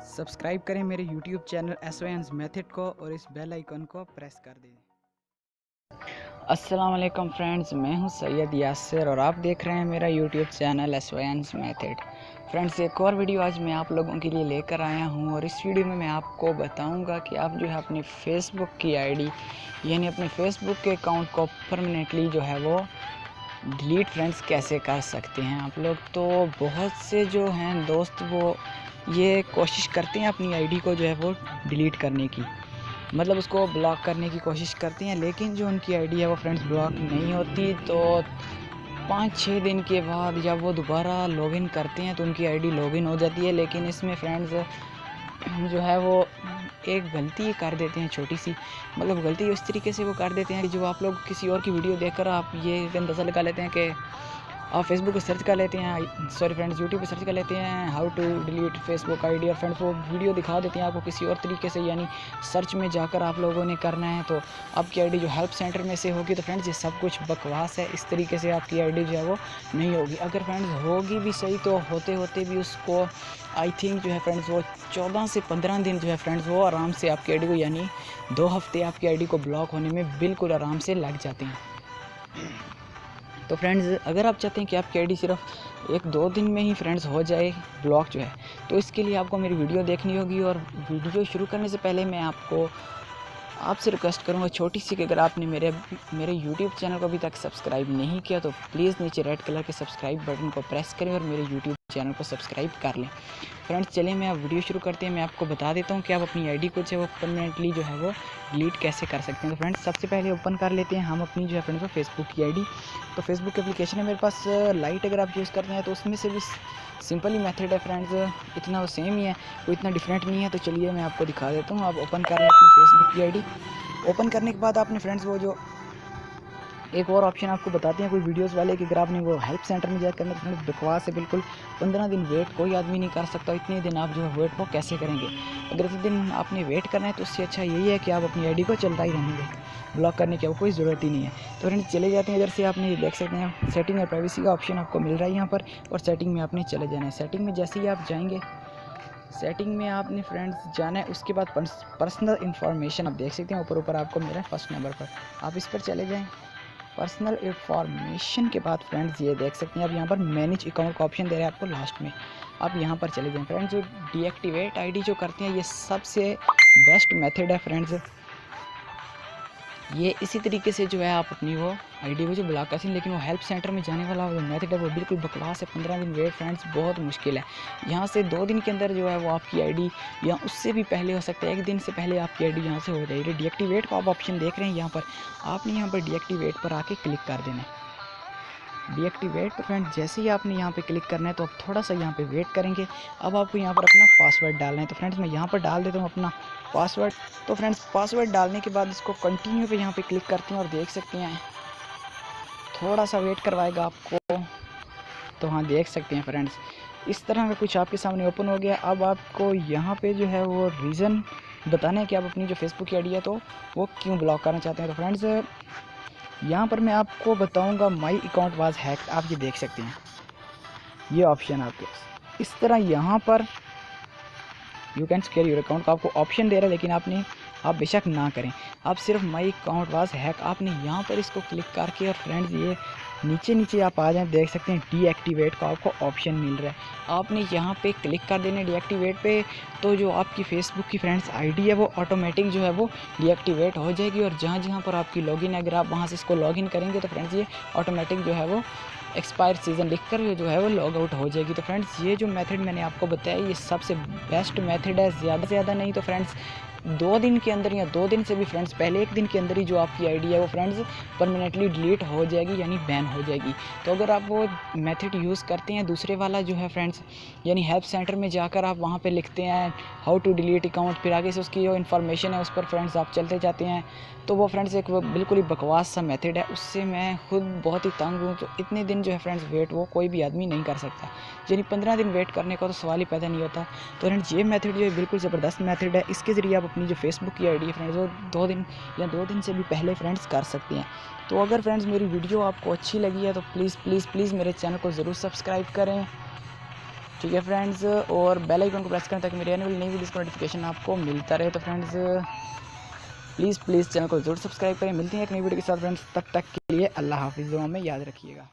Subscribe करें मेरे YouTube channel एसवायंस method को और इस बेल आइकन को प्रेस कर दें। अस्सलाम वालेकुम फ्रेंड्स, मैं हूं सैयद यासिर और आप देख रहे हैं मेरा YouTube चैनल एसवायंस मेथड। फ्रेंड्स, एक और वीडियो आज मैं आप लोगों के लिए लेकर आया हूं और इस वीडियो में मैं आपको बताऊंगा कि आप जो है अपनी फेसबुक की आईडी यानी अपने फेसबुक के अकाउंट को परमानेंटली जो है वो डिलीट फ्रेंड्स कैसे कर सकते हैं। आप लोग तो बहुत से जो हैं दोस्त वो ये कोशिश करते हैं अपनी आईडी को जो है वो डिलीट करने की, मतलब उसको ब्लॉक करने की कोशिश करते हैं, लेकिन जो उनकी आईडी है वो फ्रेंड्स ब्लॉक नहीं होती। तो 5-6 दिन के बाद जब वो दोबारा लॉगिन करते हैं तो उनकी आईडी लॉगिन हो जाती है। लेकिन इसमें फ्रेंड्स जो है वो एक गलती कर देते हैं, छोटी सी, मतलब गलती इस तरीके से वो कर देते हैं कि जो आप लोग किसी और की वीडियो देखकर आप ये अंदाज़ा लगा लेते हैं कि आप फेसबुक पे सर्च कर लेते हैं, सॉरी फ्रेंड्स यूट्यूब पे सर्च कर लेते हैं how to delete Facebook ID, और फ्रेंड्स वो वीडियो दिखा देते हैं आपको किसी और तरीके से, यानी सर्च में जाकर आप लोगों ने करना है तो आपकी आईडी जो हेल्प सेंटर में से होगी। तो फ्रेंड्स ये सब कुछ बकवास है, इस तरीके से आपकी आईडी जो है वो नहीं होगी। अगर फ्रेंड्स होगी भी सही तो होते होते भी उसको आई थिंक जो है फ्रेंड्स वो 14 से 15 दिन जो है फ्रेंड्स वो आराम से आपकी आईडी को, यानी 2 हफ्ते आपकी आईडी को ब्लॉक होने में बिल्कुल आराम से लग जाते हैं। तो फ्रेंड्स अगर आप चाहते हैं कि आपकी आईडी सिर्फ 1-2 दिन में ही फ्रेंड्स हो जाए ब्लॉक जो है, तो इसके लिए आपको मेरी वीडियो देखनी होगी। और वीडियो शुरू करने से पहले मैं आपसे रिक्वेस्ट करूंगा छोटी सी कि अगर आपने मेरे YouTube चैनल को अभी तक सब्सक्राइब नहीं किया तो प्लीज़ नीचे रेड कलर के सब्सक्राइब बटन को प्रेस करें और मेरे YouTube चैनल को सब्सक्राइब कर लें। फ्रेंड्स चलिए मैं अब वीडियो शुरू करते हैं। मैं आपको बता देता हूं कि आप अपनी आईडी को जो है वो परमानेंटली जो है वो डिलीट कैसे कर सकते हैं। तो फ्रेंड्स सबसे पहले ओपन कर लेते हैं हम अपनी जो है फ्रेंड्स वो फेसबुक की आईडी। तो फेसबुक एप्लीकेशन है मेरे पास लाइट, अगर आप यूज़ करते हैं तो उसमें से भी सिंपल ही मेथड है फ्रेंड्स, इतना वो सेम ही है, कोई इतना डिफरेंट नहीं है। तो चलिए मैं आपको दिखा देता हूँ। आप ओपन कर लें अपनी फेसबुक की आईडी। ओपन करने के बाद आपने फ्रेंड्स वो जो एक और ऑप्शन आपको बताते हैं कोई वीडियोस वाले कि अगर आपने वो हेल्प सेंटर में जाकर करना तो फ्रेंड्स बकवास है बिल्कुल। 15 दिन वेट कोई आदमी नहीं कर सकता। इतने दिन आप जो है वेट को कैसे करेंगे? अगर इतने दिन आपने वेट करना है तो उससे अच्छा यही है कि आप अपनी आईडी को चलता ही रहने दें, ब्लॉक करने की कोई ज़रूरत ही नहीं है। तो फ्रेंड्स चले जाते हैं इधर से, आपने देख सकते हैं सेटिंग और प्राइवेसी का ऑप्शन आपको मिल रहा है यहाँ पर, और सेटिंग में आपने चले जाना है। सेटिंग में जैसे ही आप जाएंगे, सेटिंग में आपने फ्रेंड्स जाना है, उसके बाद पर्सनल इन्फॉर्मेशन आप देख सकते हैं ऊपर आपको मिल रहा है फर्स्ट नंबर पर, आप इस पर चले जाएँ। पर्सनल इन्फॉर्मेशन के बाद फ्रेंड्स ये देख सकते हैं आप यहाँ पर मैनेज अकाउंट का ऑप्शन दे रहे हैं आपको लास्ट में, आप यहाँ पर चले जाएं। फ्रेंड्स जो डीएक्टिवेट आईडी जो करते हैं ये सबसे बेस्ट मेथड है फ्रेंड्स। ये इसी तरीके से जो है आप अपनी वो आईडी को जो ब्लॉक कर सकते हैं, लेकिन वो हेल्प सेंटर में जाने वाला जो मेथड है वो बिल्कुल बकवास है। 15 दिन वेट फ्रेंड्स बहुत मुश्किल है। यहाँ से 2 दिन के अंदर जो है वो आपकी आईडी, या उससे भी पहले हो सकता है 1 दिन से पहले आपकी आईडी यहाँ से हो जाएगी। डीएक्टिवेट का आप ऑप्शन देख रहे हैं यहाँ पर, आपने यहाँ पर डीएक्टिवेट पर आके क्लिक कर देना है। डीएक्टिवेट पर फ्रेंड्स जैसे ही आपने यहाँ पे क्लिक करना है तो आप थोड़ा सा यहाँ पे वेट करेंगे। अब आपको यहाँ पर अपना पासवर्ड डालना है। तो फ्रेंड्स मैं यहाँ पर डाल देता हूँ अपना पासवर्ड। तो फ्रेंड्स पासवर्ड डालने के बाद इसको कंटिन्यू पे यहाँ पे क्लिक करते हैं और देख सकते हैं थोड़ा सा वेट करवाएगा आपको। तो हाँ देख सकते हैं फ्रेंड्स इस तरह का कुछ आपके सामने ओपन हो गया। अब आपको यहाँ पे जो है वो रीज़न बताना है कि आप अपनी जो फेसबुक की आईडी है तो वो क्यों ब्लॉक करना चाहते हैं। तो फ्रेंड्स यहाँ पर मैं आपको बताऊँगा माई अकाउंट वाज हैक्ड, आप ये देख सकते हैं ये ऑप्शन आपके इस तरह यहाँ पर you can secure your account का आपको ऑप्शन दे रहा है, लेकिन आप बेशक ना करें। आप सिर्फ माई अकाउंट वाज हैक आपने यहाँ पर इसको क्लिक करके, और फ्रेंड्स ये नीचे आप आ जाएं, देख सकते हैं डीएक्टिवेट का आपको ऑप्शन मिल रहा है। आपने यहाँ पे क्लिक कर देना डीएक्टिवेट पे, तो जो आपकी फेसबुक की फ्रेंड्स आईडी है वो ऑटोमेटिक जो है वो डीएक्टिवेट हो जाएगी। और जहाँ पर आपकी लॉगिन है, अगर आप वहाँ से इसको लॉगिन करेंगे तो फ्रेंड्स ये ऑटोमेटिक जो है वो एक्सपायर सीज़न लिखकर जो है वो लॉग आउट हो जाएगी। तो फ्रेंड्स ये जो मेथड मैंने आपको बताया ये सबसे बेस्ट मेथड है। ज़्यादा से ज़्यादा नहीं तो फ्रेंड्स 2 दिन के अंदर या 2 दिन से भी फ्रेंड्स पहले 1 दिन के अंदर ही जो आपकी आईडी है वो फ्रेंड्स परमानेंटली डिलीट हो जाएगी, यानी बैन हो जाएगी। तो अगर आप वो मेथड यूज़ करते हैं दूसरे वाला जो है फ्रेंड्स, यानी हेल्प सेंटर में जाकर आप वहाँ पे लिखते हैं हाउ टू डिलीट अकाउंट, फिर आगे से उसकी जो इन्फॉर्मेशन है उस पर फ्रेंड्स आप चलते जाते हैं, तो वो फ्रेंड्स एक वो बिल्कुल ही बकवास सा मेथड है। उससे मैं खुद बहुत ही तंग हूँ। तो इतने दिन जो है फ्रेंड्स वेट वो कोई भी आदमी नहीं कर सकता, यानी 15 दिन वेट करने का तो सवाल ही पैदा नहीं होता। तो फ्रेंड्स ये मेथड जो है बिल्कुल ज़बरदस्त मेथड है। इसके ज़रिए आप अपनी जो फेसबुक की आईडी है फ्रेंड्स वो 2 दिन या 2 दिन से भी पहले फ्रेंड्स कर सकते हैं। तो अगर फ्रेंड्स मेरी वीडियो आपको अच्छी लगी है तो प्लीज़ मेरे चैनल को ज़रूर सब्सक्राइब करें ठीक है फ्रेंड्स, और बेल आइकन को प्रेस करें ताकि मेरी आने वाली नई वीडियोस का नोटिफिकेशन आपको मिलता रहे। तो फ्रेंड्स प्लीज़ चैनल को जरूर सब्सक्राइब करें। मिलती हैं एक नई वीडियो के साथ फ्रेंड्स, तब तक के लिए अल्लाह हाफिज़, दुआ में याद रखिएगा।